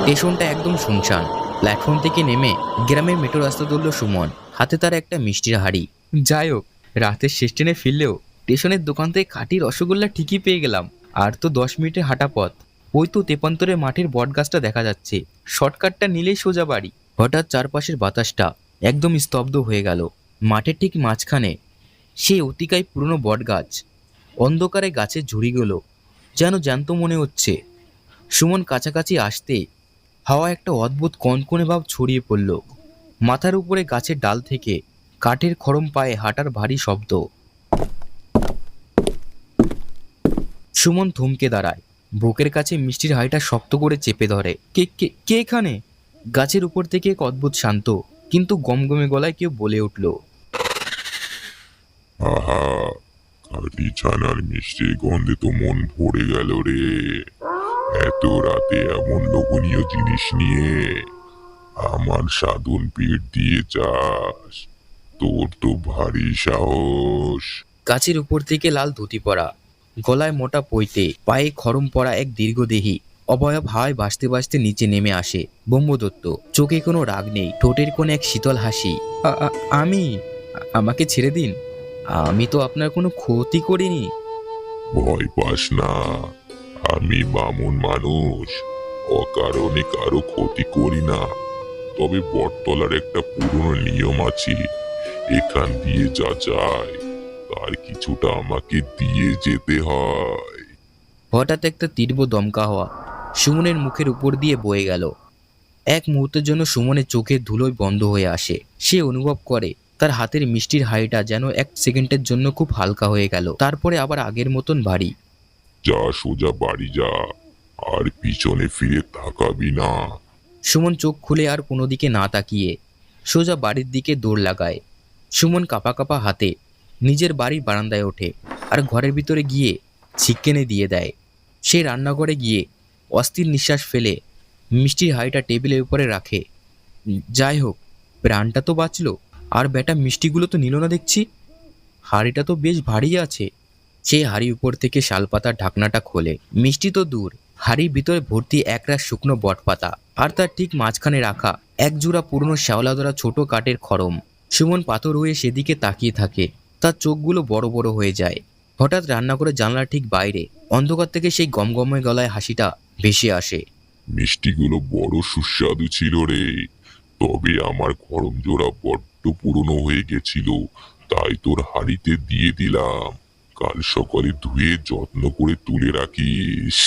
স্টেশনটা একদম শুনশান। প্ল্যাটফর্ম থেকে নেমে গ্রামের মেট্রো রাস্তা ধরল সুমন, হাতে তার একটা মিষ্টির হাঁড়ি। যাই হোক, রাতের শেষ ট্রেনে ফিরলেও স্টেশনের দোকান থেকে খাঁটি রসগোল্লা ঠিকই পেয়ে গেলাম। আর তো 10 মিনিটের হাঁটা পথ। ওই তো তেপান্তরের মাঠের বট গাছটা দেখা যাচ্ছে। শর্টকাটটা নিলেই সোজা বাড়ি। হঠাৎ চারপাশের বাতাসটা একদম স্তব্ধ হয়ে গেল। মাঠের ঠিক মাঝখানে সেই অতিকায় পুরনো বট গাছ। অন্ধকারে গাছের ঝুড়িগুলো যেন জ্যান্ত মনে হচ্ছে। সুমন কাছাকাছি আসতে হাওয়া একটা অদ্ভুত কনকনে ভাব ছড়িয়ে পড়ল। মাথার উপরে গাছের ডাল থেকে কাঠের খড়ম পায়ে হাঁটার ভারী শব্দ। সুমন থমকে দাঁড়ায়, বুকের কাছে মিষ্টির হাঁড়িটা শক্ত করে চেপে ধরে। কে কে কে এখানে? গাছের উপর থেকে এক অদ্ভুত শান্ত কিন্তু গমগমে গলায় কেউ বলে উঠল, আহা, খাঁটি ছানার মিষ্টি গন্ধে তো মন ভরে গেল রে। এত রাতে এমন লোভনীয় জিনিস নিয়ে আমার সাধন পেট দিয়ে যাস, তোর তো ভারী সাহস। গাছের উপর থেকে লাল ধুতি পরা, গলায় মোটা পৈতে, পায়ে খড়ম পরা এক দীর্ঘদেহী অবয়ব হাওয়ায় ভাসতে ভাসতে নিচে নেমে আসে। ব্রহ্মদত্ত, চোখে কোনো রাগ নেই, ঠোঁটের কোণে এক শীতল হাসি। আমি, আমাকে ছেড়ে দিন, আমি তো আপনার কোনো ক্ষতি করিনি। ভয় পাস না, আমি বামুন মানুষ, অকারণে কারো ক্ষতি করি না। তবে বটতলার একটা পুরনো নিয়ম আছে, এখান দিয়ে যা যায় তার কিছুটা আমাকে দিয়ে যেতে হয়। হঠাৎ একটা তীব্র দমকা হওয়া সুমনের মুখের উপর দিয়ে বয়ে গেল। এক মুহূর্তের জন্য সুমনের চোখের ধুলোয় বন্ধ হয়ে আসে। সে অনুভব করে তার হাতের মিষ্টির হাঁড়িটা যেন এক সেকেন্ডের জন্য খুব হালকা হয়ে গেল, তারপরে আবার আগের মতন ভারী। যা সোজা বাড়ি যা, আর পিছনে ফিরে তাকাবি না। সুমন চোখ খুলে আর কোনো দিকে না তাকিয়ে সোজা বাড়ির দিকে দৌড় লাগায়। সুমন কাঁপা কাঁপা হাতে নিজের বাড়ির বারান্দায় ওঠে আর ঘরের ভিতরে গিয়ে ছিক্কেনে দিয়ে দেয়। সে রান্নাঘরে গিয়ে অস্থির নিঃশ্বাস ফেলে মিষ্টির হাঁড়িটা টেবিলের উপরে রাখে। যাই হোক, প্রাণটা তো বাঁচলো। আর বেটা মিষ্টিগুলো তো নিল না দেখছি। হাঁড়িটা তো বেশ ভারী আছে। সে হাঁড়ির উপর থেকে শালপাতার ঢাকনাটা খোলে। মিষ্টি তো দূর, হাঁড়ির ভিতরে ভর্তি একরাশ শুকনো বটপাতা, আর তার ঠিক মাঝখানে রাখা এক জোড়া পুরনো শ্যাওলা ধরা ছোট কাঠের খড়ম। সুমন পাথর হয়ে সেদিকে তাকিয়ে থাকে, তার চোখগুলো বড় বড় হয়ে যায়। হঠাৎ রান্নাঘরের জানলার ঠিক বাইরে অন্ধকার থেকে সেই গমগমে গলায় হাসিটা ভেসে আসে। মিষ্টিগুলো বড় সুস্বাদু ছিল রে, তবে আমার গরম জোড়া বড্ড পুরনো হয়ে গেছিল, তাই তোর হাঁড়িতে দিয়ে দিলাম। কাল সকালে ধুয়ে যত্ন করে তুলে রাখিস।